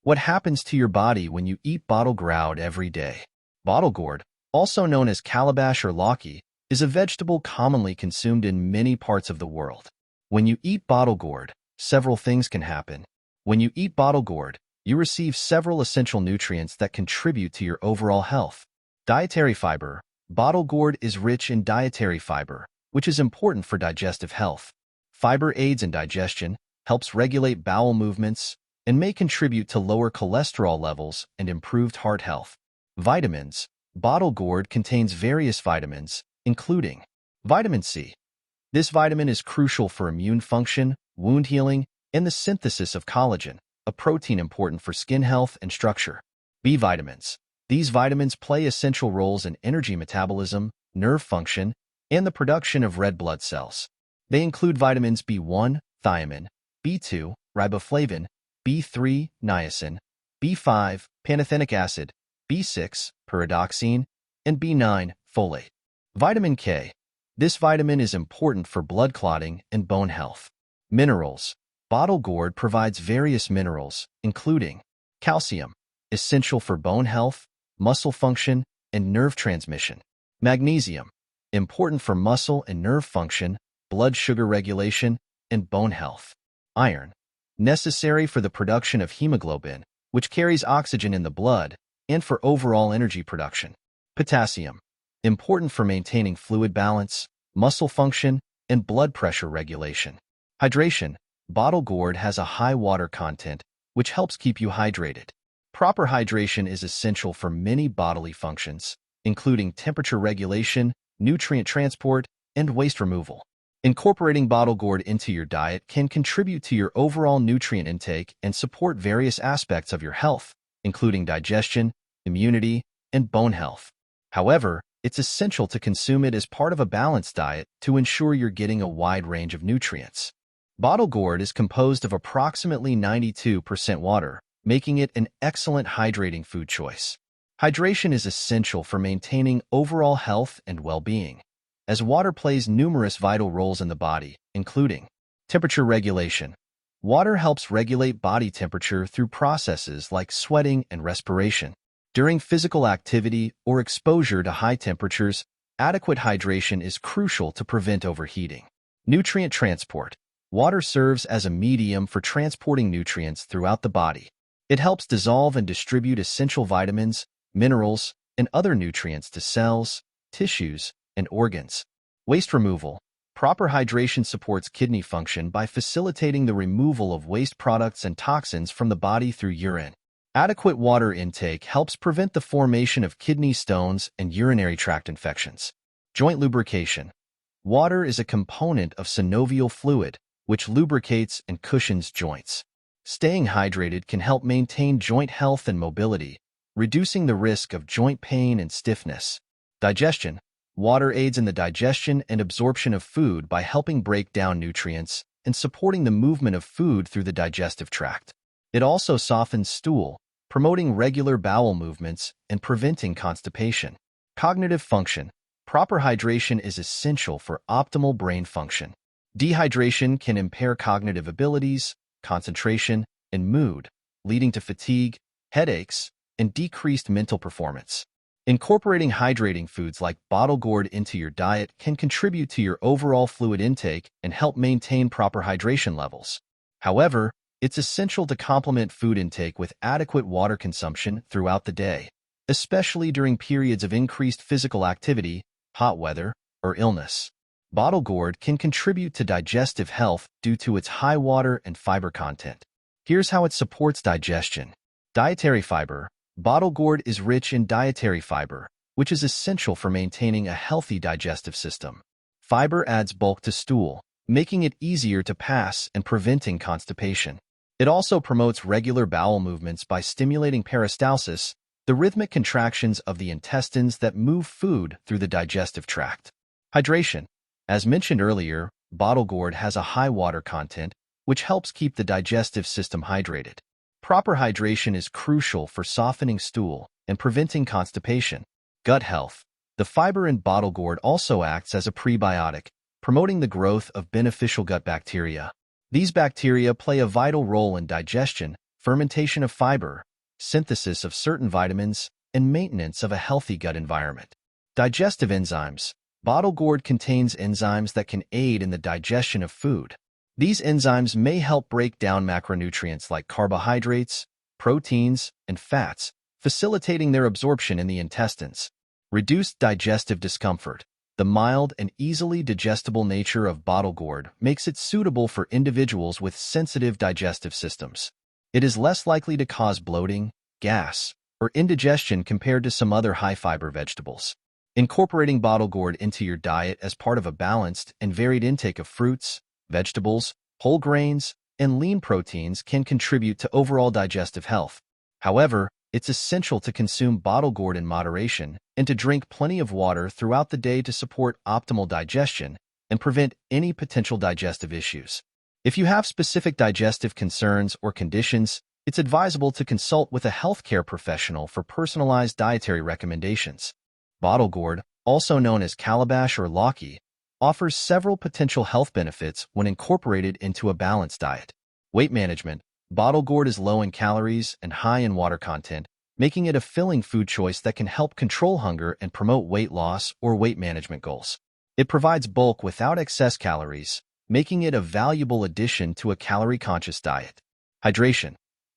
What happens to your body when you eat bottle groud every day? Bottle gourd, also known as calabash or lauki, is a vegetable commonly consumed in many parts of the world. When you eat bottle gourd, several things can happen. When you eat bottle gourd, you receive several essential nutrients that contribute to your overall health. Dietary fiber. Bottle gourd is rich in dietary fiber, which is important for digestive health. Fiber aids in digestion, helps regulate bowel movements, and may contribute to lower cholesterol levels and improved heart health. Vitamins. Bottle gourd contains various vitamins, including vitamin C. This vitamin is crucial for immune function, wound healing, and the synthesis of collagen, a protein important for skin health and structure. B vitamins. These vitamins play essential roles in energy metabolism, nerve function, and the production of red blood cells. They include vitamins B1, thiamine, B2, riboflavin, B3, niacin, B5, pantothenic acid, B6, pyridoxine, and B9, folate. Vitamin K. This vitamin is important for blood clotting and bone health. Minerals. Bottle gourd provides various minerals, including calcium, essential for bone health, muscle function, and nerve transmission. Magnesium, important for muscle and nerve function, blood sugar regulation, and bone health. Iron, necessary for the production of hemoglobin, which carries oxygen in the blood, and for overall energy production. Potassium, important for maintaining fluid balance, muscle function, and blood pressure regulation. Hydration. Bottle gourd has a high water content, which helps keep you hydrated. Proper hydration is essential for many bodily functions, including temperature regulation, nutrient transport, and waste removal. Incorporating bottle gourd into your diet can contribute to your overall nutrient intake and support various aspects of your health, including digestion, immunity, and bone health. However, it's essential to consume it as part of a balanced diet to ensure you're getting a wide range of nutrients. Bottle gourd is composed of approximately 92% water, making it an excellent hydrating food choice. Hydration is essential for maintaining overall health and well-being, as water plays numerous vital roles in the body, including temperature regulation. Water helps regulate body temperature through processes like sweating and respiration. During physical activity or exposure to high temperatures, adequate hydration is crucial to prevent overheating. Nutrient transport. Water serves as a medium for transporting nutrients throughout the body. It helps dissolve and distribute essential vitamins, minerals, and other nutrients to cells, tissues, and organs. Waste removal. Proper hydration supports kidney function by facilitating the removal of waste products and toxins from the body through urine. Adequate water intake helps prevent the formation of kidney stones and urinary tract infections. Joint lubrication. Water is a component of synovial fluid, which lubricates and cushions joints. Staying hydrated can help maintain joint health and mobility, reducing the risk of joint pain and stiffness. Digestion. Water aids in the digestion and absorption of food by helping break down nutrients and supporting the movement of food through the digestive tract. It also softens stool, promoting regular bowel movements and preventing constipation. Cognitive function. Proper hydration is essential for optimal brain function. Dehydration can impair cognitive abilities, concentration, and mood, leading to fatigue, headaches, and decreased mental performance. Incorporating hydrating foods like bottle gourd into your diet can contribute to your overall fluid intake and help maintain proper hydration levels. However, it's essential to complement food intake with adequate water consumption throughout the day, especially during periods of increased physical activity, hot weather, or illness. Bottle gourd can contribute to digestive health due to its high water and fiber content. Here's how it supports digestion. Dietary fiber. Bottle gourd is rich in dietary fiber, which is essential for maintaining a healthy digestive system. Fiber adds bulk to stool, making it easier to pass and preventing constipation. It also promotes regular bowel movements by stimulating peristalsis, the rhythmic contractions of the intestines that move food through the digestive tract. Hydration. As mentioned earlier, bottle gourd has a high water content, which helps keep the digestive system hydrated. Proper hydration is crucial for softening stool and preventing constipation. Gut health. The fiber in bottle gourd also acts as a prebiotic, promoting the growth of beneficial gut bacteria. These bacteria play a vital role in digestion, fermentation of fiber, synthesis of certain vitamins, and maintenance of a healthy gut environment. Digestive enzymes. Bottle gourd contains enzymes that can aid in the digestion of food. These enzymes may help break down macronutrients like carbohydrates, proteins, and fats, facilitating their absorption in the intestines. Reduced digestive discomfort. The mild and easily digestible nature of bottle gourd makes it suitable for individuals with sensitive digestive systems. It is less likely to cause bloating, gas, or indigestion compared to some other high-fiber vegetables. Incorporating bottle gourd into your diet as part of a balanced and varied intake of fruits, vegetables, whole grains, and lean proteins can contribute to overall digestive health. However, it's essential to consume bottle gourd in moderation and to drink plenty of water throughout the day to support optimal digestion and prevent any potential digestive issues. If you have specific digestive concerns or conditions, it's advisable to consult with a healthcare professional for personalized dietary recommendations. Bottle gourd, also known as calabash or lauki, offers several potential health benefits when incorporated into a balanced diet. Weight management. Bottle gourd is low in calories and high in water content, making it a filling food choice that can help control hunger and promote weight loss or weight management goals. It provides bulk without excess calories, making it a valuable addition to a calorie-conscious diet. Hydration.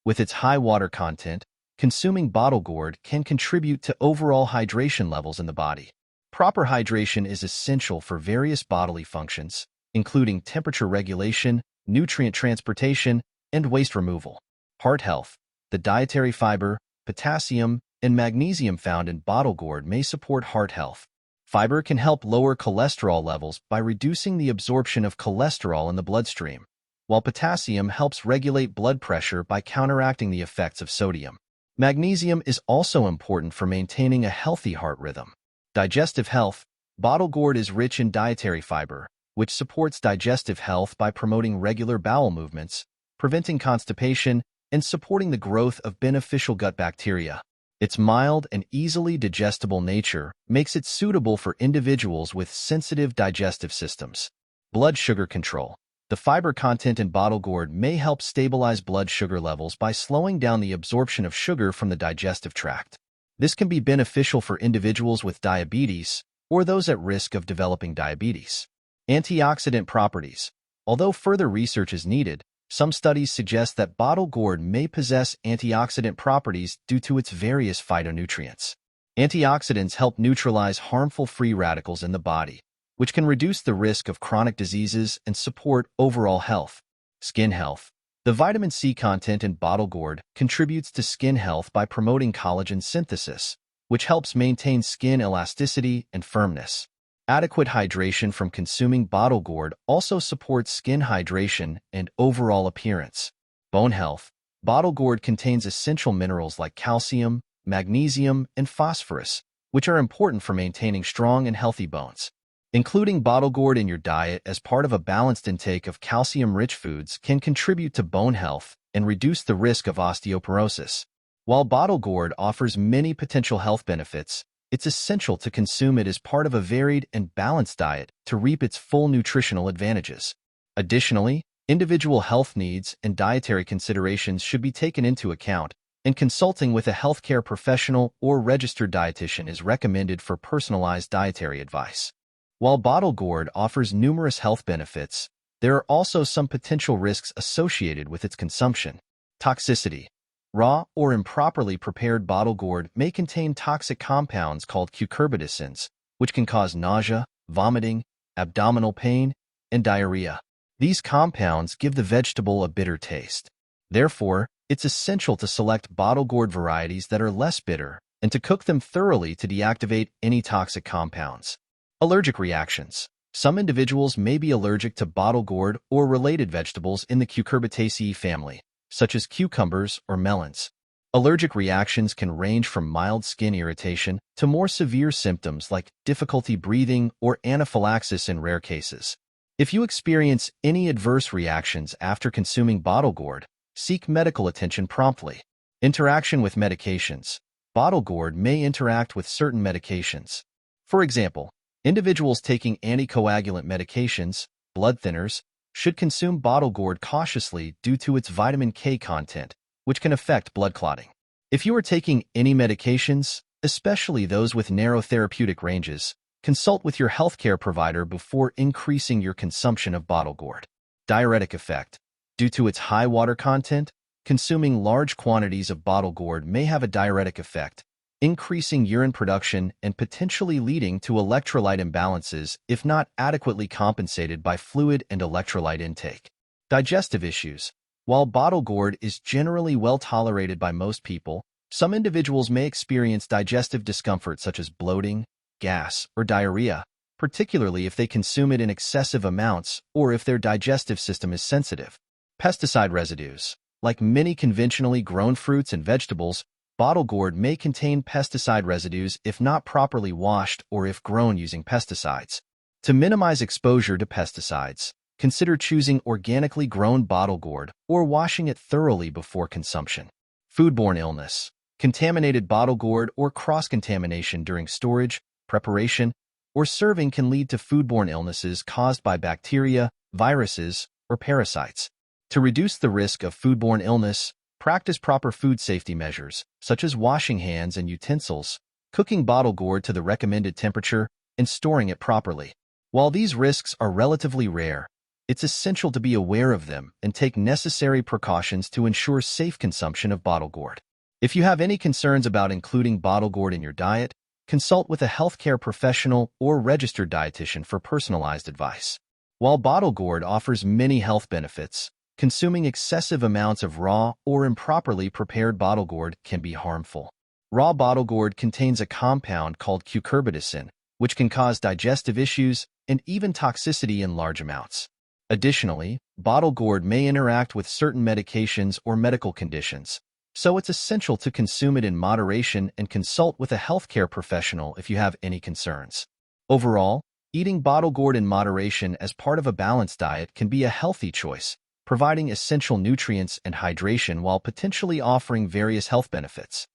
With its high water content, consuming bottle gourd can contribute to overall hydration levels in the body. Proper hydration is essential for various bodily functions, including temperature regulation, nutrient transportation, and waste removal. Heart health. The dietary fiber, potassium, and magnesium found in bottle gourd may support heart health. Fiber can help lower cholesterol levels by reducing the absorption of cholesterol in the bloodstream, while potassium helps regulate blood pressure by counteracting the effects of sodium. Magnesium is also important for maintaining a healthy heart rhythm. Digestive health. Bottle gourd is rich in dietary fiber, which supports digestive health by promoting regular bowel movements, preventing constipation, and supporting the growth of beneficial gut bacteria. Its mild and easily digestible nature makes it suitable for individuals with sensitive digestive systems. Blood sugar control. The fiber content in bottle gourd may help stabilize blood sugar levels by slowing down the absorption of sugar from the digestive tract. This can be beneficial for individuals with diabetes or those at risk of developing diabetes. Antioxidant properties. Although further research is needed, some studies suggest that bottle gourd may possess antioxidant properties due to its various phytonutrients. Antioxidants help neutralize harmful free radicals in the body, which can reduce the risk of chronic diseases and support overall health. Skin health. The vitamin C content in bottle gourd contributes to skin health by promoting collagen synthesis, which helps maintain skin elasticity and firmness. Adequate hydration from consuming bottle gourd also supports skin hydration and overall appearance. Bone health. Bottle gourd contains essential minerals like calcium, magnesium, and phosphorus, which are important for maintaining strong and healthy bones. Including bottle gourd in your diet as part of a balanced intake of calcium-rich foods can contribute to bone health and reduce the risk of osteoporosis. While bottle gourd offers many potential health benefits, it's essential to consume it as part of a varied and balanced diet to reap its full nutritional advantages. Additionally, individual health needs and dietary considerations should be taken into account, and consulting with a healthcare professional or registered dietitian is recommended for personalized dietary advice. While bottle gourd offers numerous health benefits, there are also some potential risks associated with its consumption. Toxicity. Raw or improperly prepared bottle gourd may contain toxic compounds called cucurbitacins, which can cause nausea, vomiting, abdominal pain, and diarrhea. These compounds give the vegetable a bitter taste. Therefore, it's essential to select bottle gourd varieties that are less bitter and to cook them thoroughly to deactivate any toxic compounds. Allergic reactions. Some individuals may be allergic to bottle gourd or related vegetables in the Cucurbitaceae family, such as cucumbers or melons. Allergic reactions can range from mild skin irritation to more severe symptoms like difficulty breathing or anaphylaxis in rare cases. If you experience any adverse reactions after consuming bottle gourd, seek medical attention promptly. Interaction with medications. Bottle gourd may interact with certain medications. For example, individuals taking anticoagulant medications, blood thinners, should consume bottle gourd cautiously due to its vitamin K content, which can affect blood clotting. If you are taking any medications, especially those with narrow therapeutic ranges, consult with your healthcare provider before increasing your consumption of bottle gourd. Diuretic effect. Due to its high water content, consuming large quantities of bottle gourd may have a diuretic effect, increasing urine production and potentially leading to electrolyte imbalances if not adequately compensated by fluid and electrolyte intake. Digestive issues. While bottle gourd is generally well tolerated by most people, some individuals may experience digestive discomfort such as bloating, gas, or diarrhea, particularly if they consume it in excessive amounts or if their digestive system is sensitive. Pesticide residues. Like many conventionally grown fruits and vegetables, bottle gourd may contain pesticide residues if not properly washed or if grown using pesticides. To minimize exposure to pesticides, consider choosing organically grown bottle gourd or washing it thoroughly before consumption. Foodborne illness. Contaminated bottle gourd or cross-contamination during storage, preparation, or serving can lead to foodborne illnesses caused by bacteria, viruses, or parasites. To reduce the risk of foodborne illness, practice proper food safety measures, such as washing hands and utensils, cooking bottle gourd to the recommended temperature, and storing it properly. While these risks are relatively rare, it's essential to be aware of them and take necessary precautions to ensure safe consumption of bottle gourd. If you have any concerns about including bottle gourd in your diet, consult with a healthcare professional or registered dietitian for personalized advice. While bottle gourd offers many health benefits, consuming excessive amounts of raw or improperly prepared bottle gourd can be harmful. Raw bottle gourd contains a compound called cucurbitacin, which can cause digestive issues and even toxicity in large amounts. Additionally, bottle gourd may interact with certain medications or medical conditions, so it's essential to consume it in moderation and consult with a healthcare professional if you have any concerns. Overall, eating bottle gourd in moderation as part of a balanced diet can be a healthy choice, providing essential nutrients and hydration while potentially offering various health benefits.